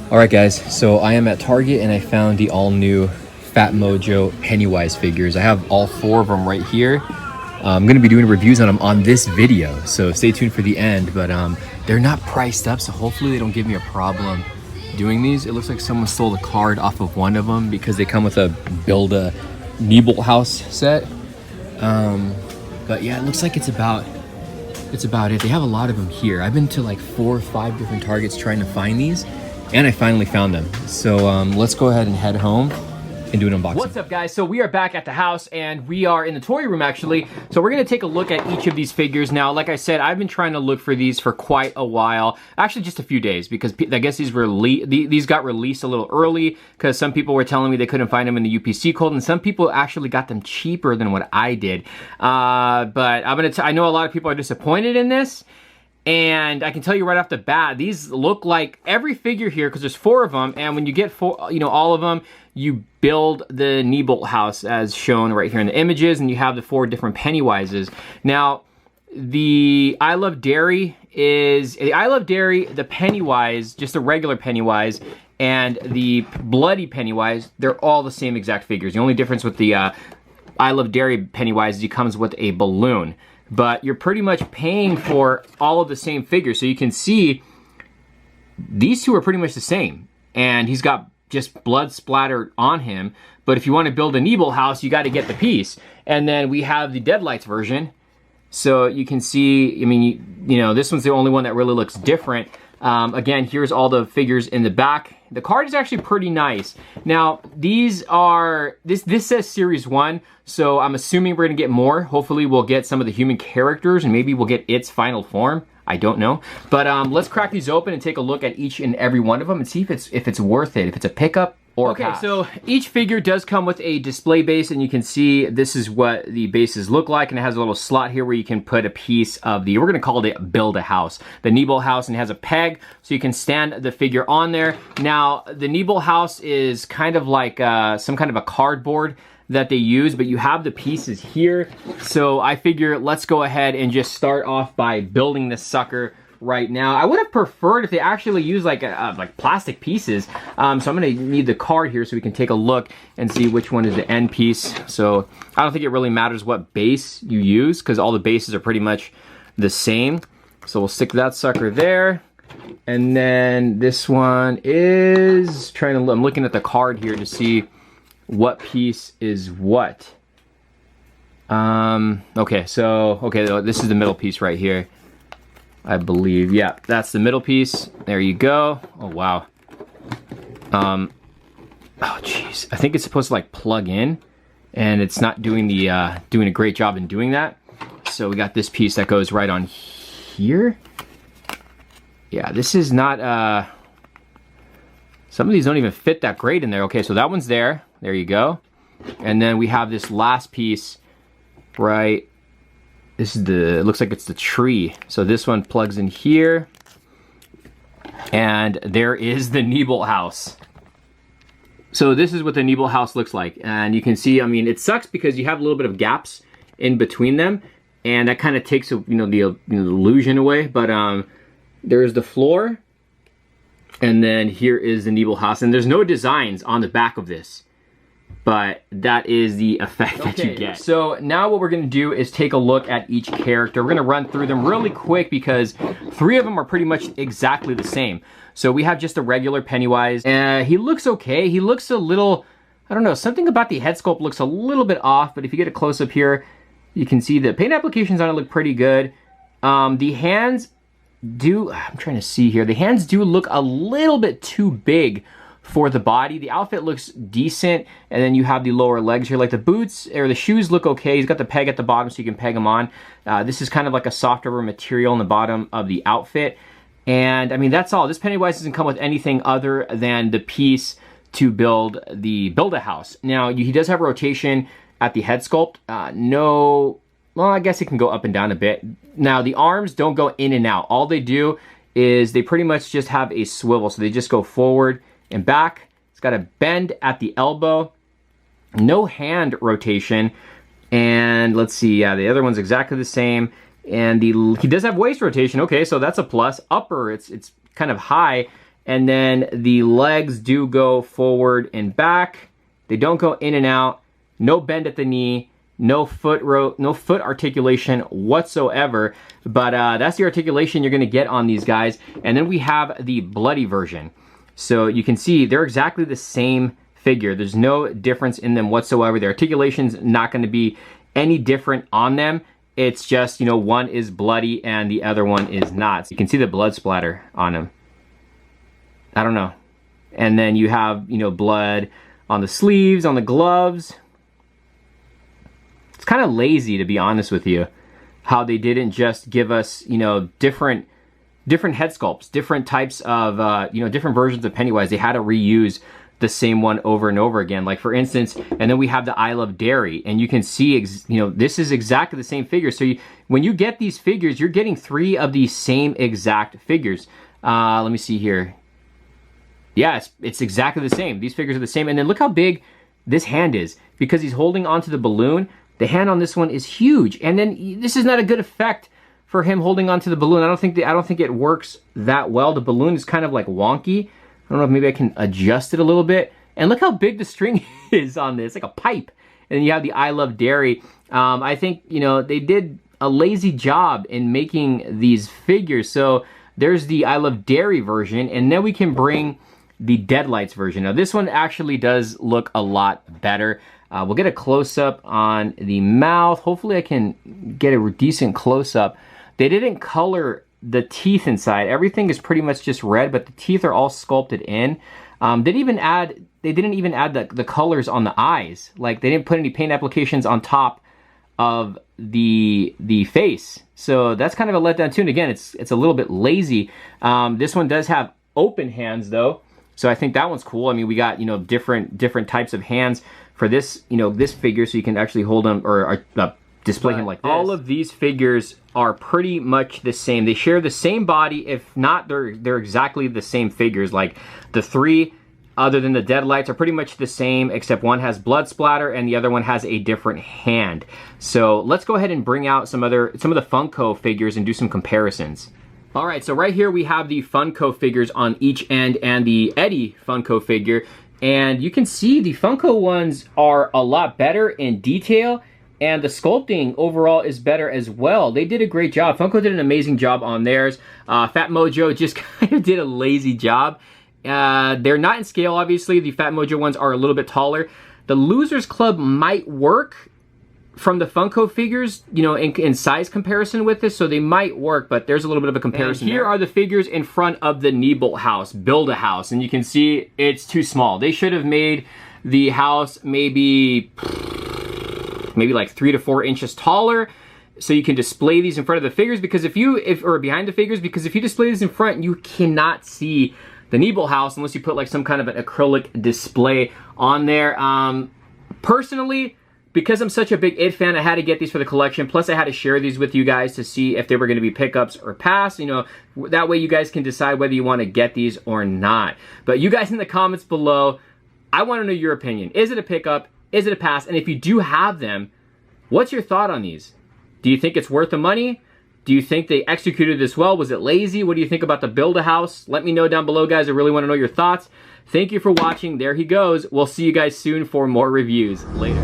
All right, guys, so I am at Target and I found the all-new PHAT Mojo Pennywise figures. I have all 4 of them right here. I'm going to be doing reviews on them on this video, so stay tuned for the end. But they're not priced up, so hopefully they don't give me a problem doing these. It looks like someone stole the card off of one of them because they come with a build a Niebolt house set. But yeah, it looks like it's about it. They have a lot of them here. I've been to like 4 or 5 different Targets trying to find these, and I finally found them. So let's go ahead and head home and do an unboxing. What's up, guys? So we are back at the house and we are in the toy room actually. So we're gonna take a look at each of these figures. Now, like I said, I've been trying to look for these for quite a while. Actually, just a few days, because I guess these got released a little early because some people were telling me they couldn't find them in the UPC code, and some people actually got them cheaper than what I did. But I know a lot of people are disappointed in this. And I can tell you right off the bat, these look like every figure here, because there's 4 of them, and when you get all of them, you build the Niebolt house as shown right here in the images, and you have the 4 different Pennywises. Now, the I Love Dairy, the Pennywise, just a regular Pennywise, and the Bloody Pennywise, they're all the same exact figures. The only difference with the I Love Dairy Pennywise is he comes with a balloon. But you're pretty much paying for all of the same figures. So you can see these 2 are pretty much the same. And he's got just blood splattered on him. But if you want to build a Niebolt house, you got to get the piece. And then we have the Deadlights version. So you can see, I mean, you know, this one's the only one that really looks different. Again, here's all the figures in the back. The card is actually pretty nice. Now, these are, this says Series 1, so I'm assuming we're gonna get more. Hopefully we'll get some of the human characters, and maybe we'll get its final form. I don't know. But let's crack these open and take a look at each and every one of them and see if it's worth it, if it's a pickup or a pass. So each figure does come with a display base, and you can see this is what the bases look like, and it has a little slot here where you can put a piece of the, we're gonna call it Build-A-House, the Niebolt house, and it has a peg so you can stand the figure on there. Now, the Niebolt house is kind of like some kind of a cardboard that they use, but you have the pieces here. So I figure let's go ahead and just start off by building this sucker right now. I would have preferred if they actually use like plastic pieces. So I'm gonna need the card here so we can take a look and see which one is the end piece. So I don't think it really matters what base you use because all the bases are pretty much the same. So we'll stick that sucker there. And then this one is I'm looking at the card here to see what piece is what. Okay, this is the middle piece right here, I believe. Yeah, that's the middle piece. There you go. Oh, wow. Oh, jeez. I think it's supposed to like plug in, and it's not doing the doing a great job in doing that. So we got this piece that goes right on here. Yeah, this is not, some of these don't even fit that great in there. Okay, so that one's there. There you go. And then we have this last piece, right? This is it looks like it's the tree. So this one plugs in here. And there is the Niebolt house. So this is what the Niebolt house looks like. And you can see, I mean, it sucks because you have a little bit of gaps in between them. And that kind of takes, the illusion away. But there's the floor. And then here is the Niebolt house. And there's no designs on the back of this. But that is the effect that you get. So now what we're gonna do is take a look at each character. We're gonna run through them really quick because 3 of them are pretty much exactly the same. So we have just a regular Pennywise. He looks okay. He looks a little, I don't know, something about the head sculpt looks a little bit off, but if you get a close up here, you can see the paint applications on it look pretty good. The hands do, I'm trying to see here, the hands do look a little bit too big for the body. The outfit looks decent, and then you have the lower legs here. Like the boots or the shoes look okay. He's got the peg at the bottom so you can peg them on. This is kind of like a softer material in the bottom of the outfit. And I mean, that's all. This Pennywise doesn't come with anything other than the piece to build the Build-A-House. Now, he does have rotation at the head sculpt. Well, I guess it can go up and down a bit. Now, the arms don't go in and out. All they do is they pretty much just have a swivel. So they just go forward and back. It's got a bend at the elbow. No hand rotation. And let's see, yeah, the other one's exactly the same. And he does have waist rotation. Okay, so that's a plus. Upper, it's kind of high. And then the legs do go forward and back. They don't go in and out. No bend at the knee. No foot articulation whatsoever. But that's the articulation you're going to get on these guys. And then we have the bloody version. So you can see they're exactly the same figure. There's no difference in them whatsoever. The articulation's not going to be any different on them. It's just, you know, one is bloody and the other one is not. So you can see the blood splatter on them. I don't know. And then you have, you know, blood on the sleeves, on the gloves. It's kind of lazy, to be honest with you, how they didn't just give us, you know, different head sculpts, different types of, you know, different versions of Pennywise. They had to reuse the same one over and over again. Like, for instance, and then we have the I Love Dairy, and you can see, you know, this is exactly the same figure. So when you get these figures, you're getting 3 of the same exact figures. Let me see here. Yeah, it's exactly the same. These figures are the same. And then look how big this hand is, because he's holding onto the balloon. The hand on this one is huge. And then this is not a good effect for him holding onto the balloon. I don't think it works that well. The balloon is kind of like wonky. I don't know if maybe I can adjust it a little bit. And look how big the string is on this, like a pipe. And then you have the I Love Dairy. I think, you know, they did a lazy job in making these figures. So there's the I Love Dairy version, and then we can bring the Deadlights version. Now this one actually does look a lot better. We'll get a close-up on the mouth. Hopefully I can get a decent close-up. They didn't color the teeth inside. Everything is pretty much just red, but the teeth are all sculpted in. They didn't even add the colors on the eyes. Like, they didn't put any paint applications on top of the face. So that's kind of a letdown too. And again, it's a little bit lazy. This one does have open hands though. So I think that one's cool. I mean, we got, you know, different types of hands for this, you know, this figure, so you can actually hold them or display him like this. All of these figures are pretty much the same. They share the same body. If not, they're exactly the same figures. Like, the 3, other than the Deadlights, are pretty much the same, except one has blood splatter and the other one has a different hand. So let's go ahead and bring out some of the Funko figures and do some comparisons. All right, so right here we have the Funko figures on each end and the Eddie Funko figure. And you can see the Funko ones are a lot better in detail, and the sculpting overall is better as well. They did a great job. Funko did an amazing job on theirs. Phat Mojo just kind of did a lazy job. They're not in scale, obviously. The Phat Mojo ones are a little bit taller. The Losers Club might work from the Funko figures, you know, in size comparison with this, so they might work, but there's a little bit of a comparison. And here are the figures in front of the Niebolt house, Build-A-House, and you can see it's too small. They should have made the house maybe like 3 to 4 inches taller, so you can display these in front of the figures, because or behind the figures, because if you display these in front, you cannot see the Niebolt house unless you put like some kind of an acrylic display on there. Personally, because I'm such a big It fan, I had to get these for the collection. Plus, I had to share these with you guys to see if they were going to be pickups or pass. You know, that way you guys can decide whether you want to get these or not. But you guys in the comments below, I want to know your opinion. Is it a pickup? Is it a pass? And if you do have them, what's your thought on these? Do you think it's worth the money? Do you think they executed this well? Was it lazy? What do you think about the Build-A-House? Let me know down below, guys. I really want to know your thoughts. Thank you for watching. There he goes. We'll see you guys soon for more reviews. Later.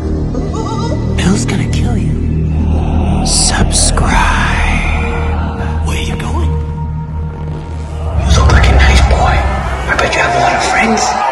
Who's gonna kill you? Subscribe. Where are you going? You look like a nice boy. I bet you have a lot of friends.